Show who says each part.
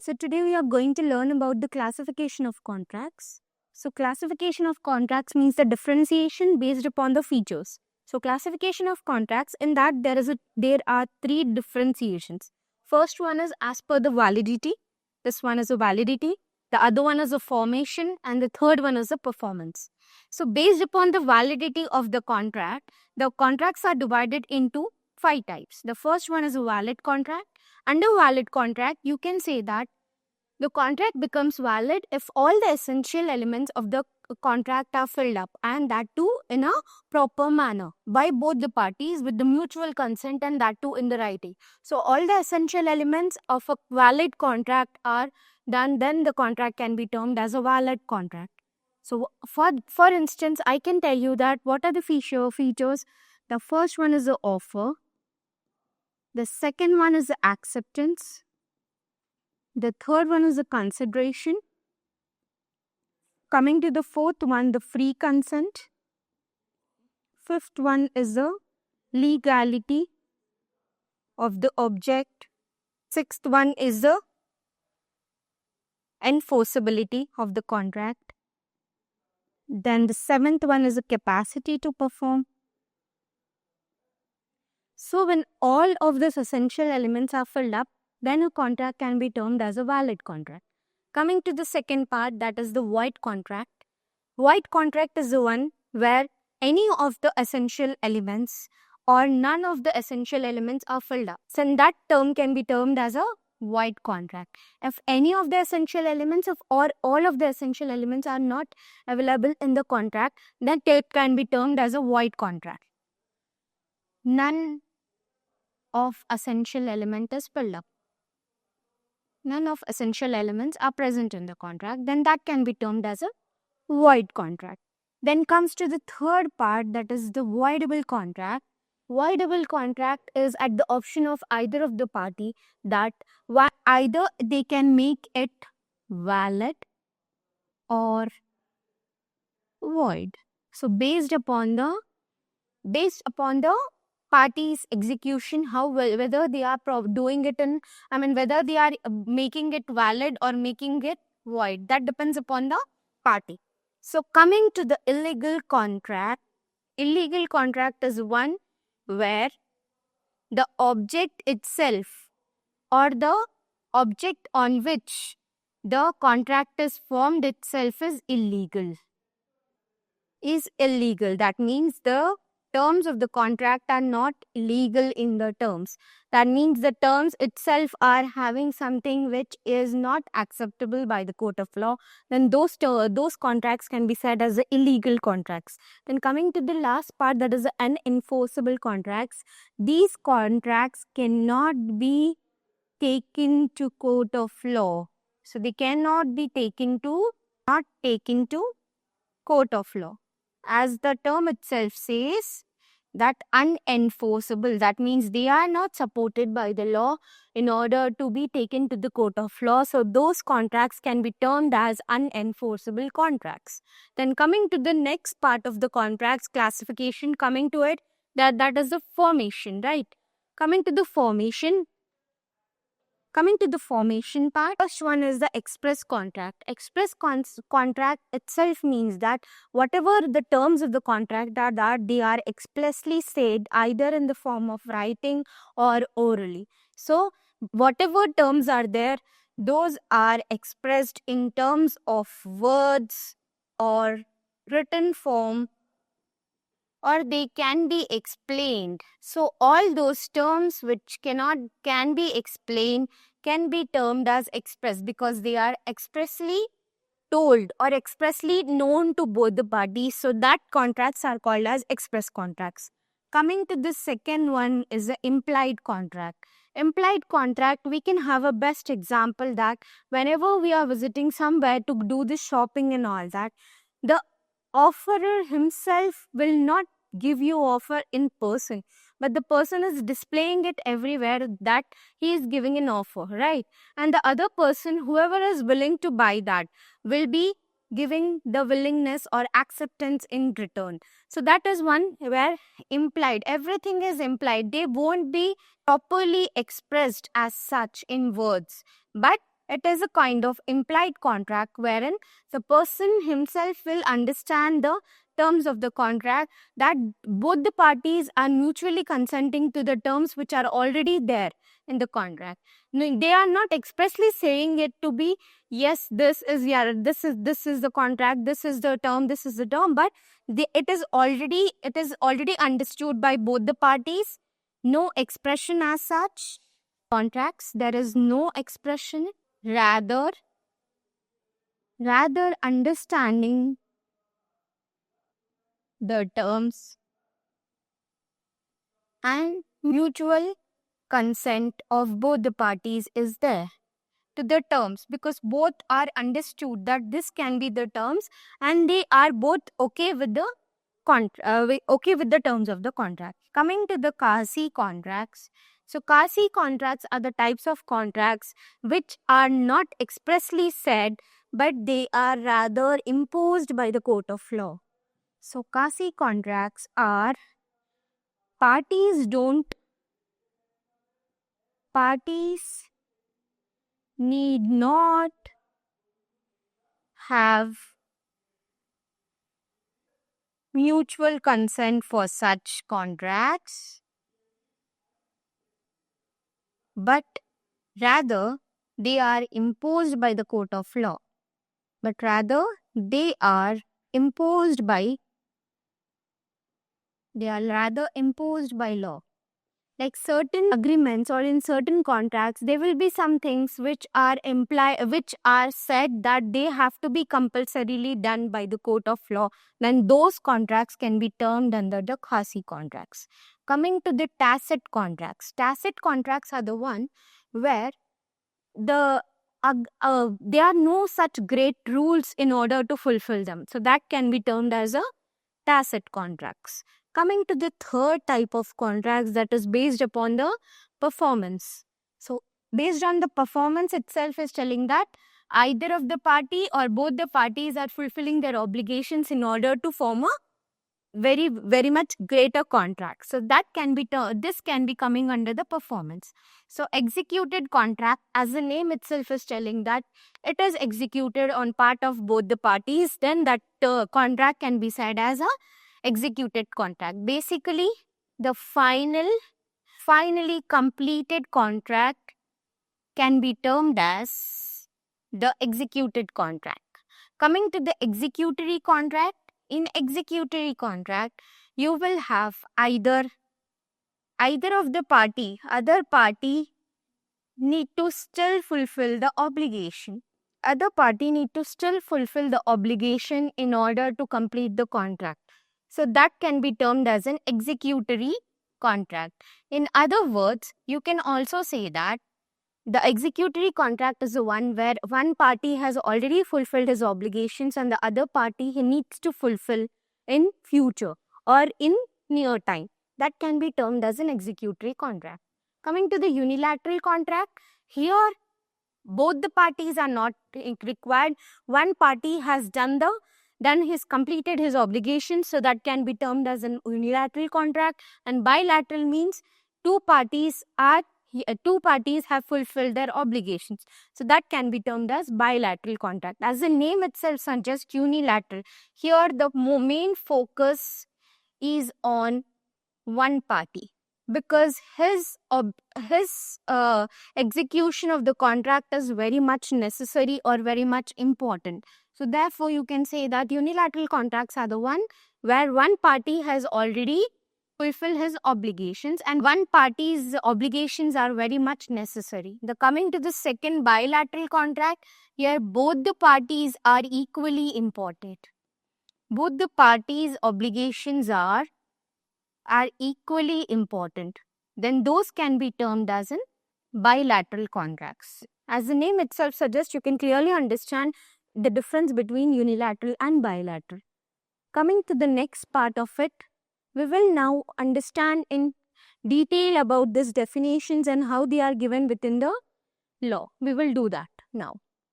Speaker 1: So today we are going to learn about the classification of contracts. So classification of contracts means the differentiation based upon the features. So classification of contracts, in that there are three differentiations. First one is as per the validity. This one is a validity. The other one is a formation, and the third one is a performance. So based upon the validity of the contracts are divided into 5 types. The first one is a valid contract. Under valid contract, you can say that the contract becomes valid if all the essential elements of the contract are filled up, and that too in a proper manner by both the parties with the mutual consent, and that too in the writing. So all the essential elements of a valid contract are done, then the contract can be termed as a valid contract. So for instance, I can tell you that what are the features. The first one is the offer. The second one is the acceptance. The third one is the consideration. Coming to the fourth one, the free consent. Fifth one is the legality of the object. Sixth one is the enforceability of the contract. Then the seventh one is the capacity to perform. So when all of these essential elements are filled up, then a contract can be termed as a valid contract. Coming to the second part, that is the void contract. Void contract is the one where any of the essential elements or none of the essential elements are filled up. So that term can be termed as a void contract. If any of the essential elements or all of the essential elements are not available in the contract, then it can be termed as a void contract. None of essential element is filled up. None of essential elements are present in the contract, then that can be termed as a void contract. Then comes to the third part, that is the voidable contract. Voidable contract is at the option of either of the party, that either they can make it valid or void. So based upon the party's execution, whether they are doing it whether they are making it valid or making it void, that depends upon the party. So coming to the illegal contract is one where the object itself or the object on which the contract is formed itself is illegal. That means the terms of the contract are not legal in the terms. That means the terms itself are having something which is not acceptable by the court of law. Then those contracts can be said as the illegal contracts. Then coming to the last part, that is the unenforceable contracts. These contracts cannot be taken to court of law. So they cannot be taken to court of law. As the term itself says, that unenforceable, that means they are not supported by the law in order to be taken to the court of law. So those contracts can be termed as unenforceable contracts. Then coming to the next part of the contracts classification, coming to it, that is the formation, right? Coming to the formation part, first one is the express contract. Express contract itself means that whatever the terms of the contract are, that they are expressly said either in the form of writing or orally. So whatever terms are there, those are expressed in terms of words or written form, or they can be explained. So all those terms which can be explained can be termed as express, because they are expressly told or expressly known to both the parties. So that contracts are called as express contracts. Coming to the second one is the implied contract. Implied contract, we can have a best example that whenever we are visiting somewhere to do the shopping and all that, the offerer himself will not give you offer in person, but the person is displaying it everywhere that he is giving an offer, right? And the other person, whoever is willing to buy that, will be giving the willingness or acceptance in return. So that is one where implied, everything is implied. They won't be properly expressed as such in words, but It is a kind of implied contract wherein the person himself will understand the terms of the contract, that both the parties are mutually consenting to the terms which are already there in the contract. No, they are not expressly saying it to be, yes, this is the contract, this is the term, but it is already understood by both the parties. No expression as such. Contracts, there is no expression, rather understanding the terms and mutual consent of both the parties is there to the terms, because both are understood that this can be the terms and they are both okay with the okay with the terms of the contract. Coming to the quasi contracts. So quasi contracts are the types of contracts which are not expressly said, but they are rather imposed by the court of law. So quasi contracts are parties need not have mutual consent for such contracts, but rather they are imposed by the court of law. But rather they are rather imposed by law. Like certain agreements or in certain contracts, there will be some things which are said that they have to be compulsorily done by the court of law. Then those contracts can be termed under the quasi contracts. Coming to the tacit contracts. Tacit contracts are the one where there are no such great rules in order to fulfill them. So that can be termed as a tacit contracts. Coming to the third type of contracts, that is based upon the performance. So based on the performance itself is telling that either of the party or both the parties are fulfilling their obligations in order to form a very, very much greater contract. So that can be this can be coming under the performance. So executed contract, as the name itself is telling that it is executed on part of both the parties, then that contract can be said as a executed contract. Basically, the finally completed contract can be termed as the executed contract. Coming to the executory contract, in executory contract, you will have either of the other party need to still fulfill the obligation. Other party need to still fulfill the obligation in order to complete the contract. So that can be termed as an executory contract. In other words, you can also say that the executory contract is the one where one party has already fulfilled his obligations and the other party he needs to fulfill in future or in near time. That can be termed as an executory contract. Coming to the unilateral contract, here both the parties are not required. One party has completed his obligations, so that can be termed as an unilateral contract. And bilateral means two parties have fulfilled their obligations. So that can be termed as bilateral contract. As the name itself suggests, unilateral. Here the main focus is on one party, because his execution of the contract is very much necessary or very much important. So therefore, you can say that unilateral contracts are the one where one party has already fulfilled his obligations and one party's obligations are very much necessary. Coming to the second, bilateral contract, here both the parties are equally important. Both the parties' obligations are equally important. Then those can be termed as in bilateral contracts. As the name itself suggests, you can clearly understand the difference between unilateral and bilateral. Coming to the next part of it, we will now understand in detail about these definitions and how they are given within the law. We will do that now.